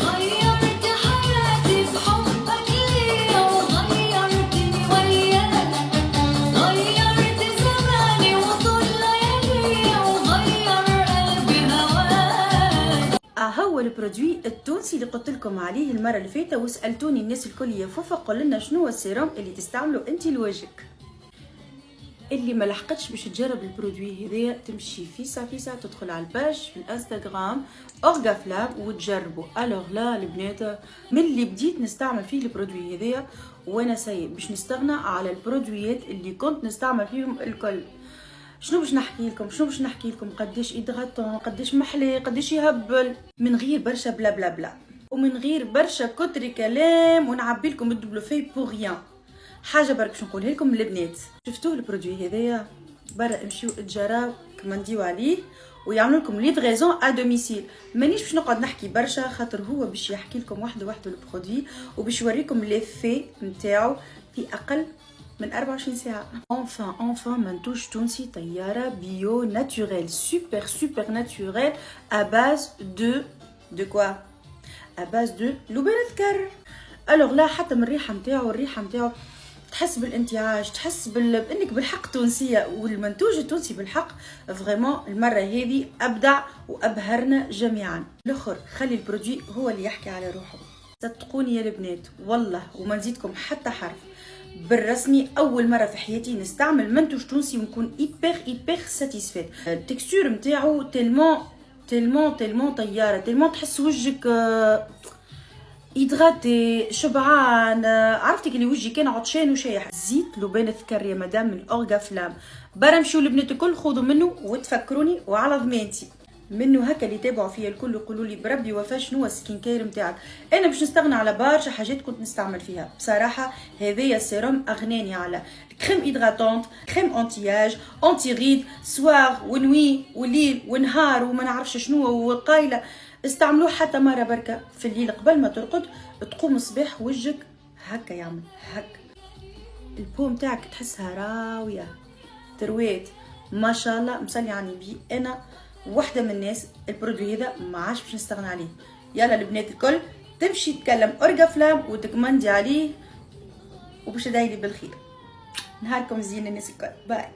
غيرت حياتي بحبك ليا وغيرتني وياك، غيرت زماني وطول ليالي وغير قلبي هواك. هو البرودوي التونسي اللي قلت لكم عليه المره اللي فاتت وسالتوني الناس الكل يا فوفا قول لنا شنو هو السيروم اللي تستعملوا انت لوجهك. اللي ما لحقتش باش تجرب البرودوي هذايا تمشي فيسا تدخل على الباج في الانستغرام اورغافلاب وتجربه. الوغ لا البنات من اللي بديت نستعمل فيه البرودوي هذايا وانا سيء باش نستغنى على البرودويات اللي كنت نستعمل فيهم الكل. شنو باش نحكي لكم قداش ادغاتون، قداش محلي، قداش يهبل، من غير برشا بلا بلا بلا ومن غير برشا كتر كلام ونعبي لكم الدبلوفي بور ريان. حاجه برك باش نقولها لكم البنات، شفتوه البرودوي هذايا برا امشيو اتجراو كمانديو عليه ويعملوا لكم ليفريزون ا دوميسيل. مانيش باش نقعد نحكي برشا خاطر هو باش يحكي لكم وحده البرودوي وباش يوريكم ليفي نتاعو في اقل من 24 ساعه. enfin منتوج تونسي طياره بيو ناتوريل سوبر ناتوريل à base de quoi à base de لبن ذكر. الوغ لا حتى من الريحه نتاعو تحس بالانتعاش، تحس بانك بالحق تونسيه. والمنتوج التونسي بالحق فريمون المره هذه ابدع وابهرنا جميعا. الاخر خلي البرودوي هو اللي يحكي على روحه. صدقوني يا البنات والله وما نزيدكم حتى حرف، بالرسمي اول مره في حياتي نستعمل منتوج تونسي ونكون ايبر ساتيسفيت. التكستور نتاعو تيلمون طياره، تيلمون تحس وجهك إدغاتي شبعان. عرفتك اللي وجهي كان عطشان وشايح. زيت لبان ذكر يا مدام من اورغافلام. برا مشيو البنات الكل خذوا منه وتفكروني وعلى ضمانتي. منه هكا اللي تابعوا فيا الكل يقولوا لي بربي وفا شنو هو السكين كير نتاعك. انا باش نستغنى على برشا حاجات كنت نستعمل فيها بصراحه. هذايا السيروم اغناني على كريم هيدراتونت، كريم انتياج، انتي ريد، سوار ونوي وليل ونهار وما نعرفش شنو وقايله. استعملوه حتى مره بركه في الليل قبل ما ترقد تقوم الصباح وجهك هكا يعمل هكا، البو نتاعك تحسها راويه ترويت ما شاء الله مصلي على النبي. انا واحده من الناس البرودوي هذا ما عادش باش نستغنى عليه. يلا البنات الكل تمشي تكلم اورغافلام وتكمندي عليه وباش تدعيلي بالخير. نهاركم زين الناس الكل. باي.